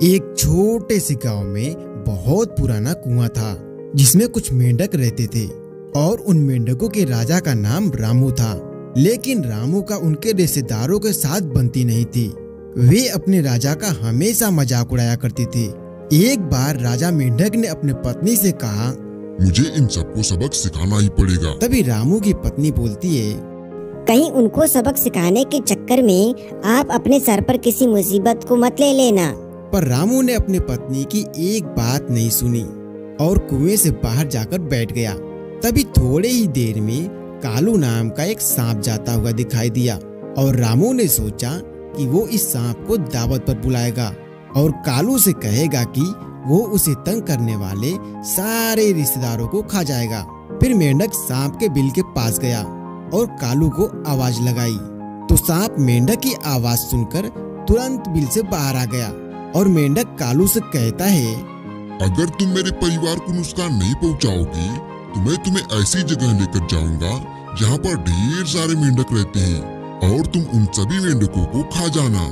एक छोटे से गांव में बहुत पुराना कुआं था जिसमें कुछ मेंढक रहते थे और उन मेंढकों के राजा का नाम रामू था। लेकिन रामू का उनके रिश्तेदारों के साथ बनती नहीं थी। वे अपने राजा का हमेशा मजाक उड़ाया करते थे। एक बार राजा मेंढक ने अपने पत्नी से कहा, मुझे इन सबको सबक सिखाना ही पड़ेगा। तभी रामू की पत्नी बोलती है, कहीं उनको सबक सिखाने के चक्कर में आप अपने सर पर किसी मुसीबत को मत ले लेना। पर रामू ने अपनी पत्नी की एक बात नहीं सुनी और कुएं से बाहर जाकर बैठ गया। तभी थोड़े ही देर में कालू नाम का एक सांप जाता हुआ दिखाई दिया और रामू ने सोचा कि वो इस सांप को दावत पर बुलाएगा और कालू से कहेगा कि वो उसे तंग करने वाले सारे रिश्तेदारों को खा जाएगा। फिर मेंढक सांप के बिल के पास गया और कालू को आवाज लगाई तो सांप मेंढक की आवाज सुनकर तुरंत बिल से बाहर आ गया और मेंढक कालू से कहता है, अगर तुम मेरे परिवार को नुकसान नहीं पहुंचाओगी तो मैं तुम्हें ऐसी जगह लेकर जाऊंगा जहां पर ढेर सारे मेंढक रहते हैं और तुम उन सभी मेंढकों को खा जाना।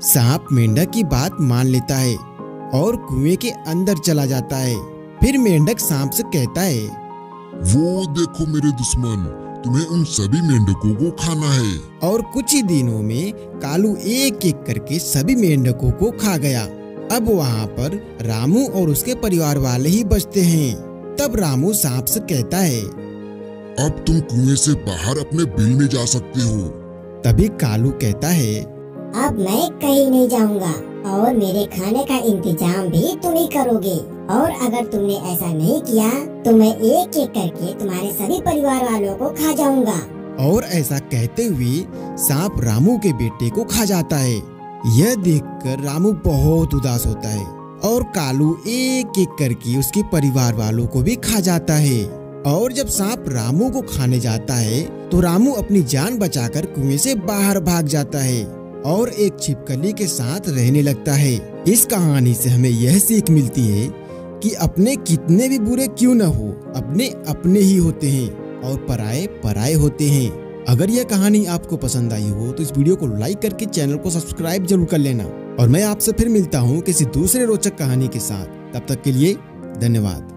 सांप मेंढक की बात मान लेता है और कुएं के अंदर चला जाता है। फिर मेंढक सांप से कहता है, वो देखो मेरे दुश्मन, तुम्हें उन सभी मेंढकों को खाना है। और कुछ ही दिनों में कालू एक एक करके सभी मेंढकों को खा गया। अब वहाँ पर रामू और उसके परिवार वाले ही बचते हैं। तब रामू सांप से कहता है, अब तुम कुएं से बाहर अपने बिल में जा सकते हो। तभी कालू कहता है, अब मैं कहीं नहीं जाऊंगा और मेरे खाने का इंतजाम भी तुम ही करोगे और अगर तुमने ऐसा नहीं किया तो मैं एक एक करके तुम्हारे सभी परिवार वालों को खा जाऊंगा। और ऐसा कहते हुए सांप रामू के बेटे को खा जाता है। यह देखकर रामू बहुत उदास होता है और कालू एक एक करके उसके परिवार वालों को भी खा जाता है। और जब सांप रामू को खाने जाता है तो रामू अपनी जान बचाकर कुएं से बाहर भाग जाता है और एक छिपकली के साथ रहने लगता है। इस कहानी से हमें यह सीख मिलती है कि अपने कितने भी बुरे क्यों न हो, अपने अपने ही होते हैं और पराये पराये होते हैं। अगर यह कहानी आपको पसंद आई हो तो इस वीडियो को लाइक करके चैनल को सब्सक्राइब जरूर कर लेना और मैं आपसे फिर मिलता हूँ किसी दूसरे रोचक कहानी के साथ। तब तक के लिए धन्यवाद।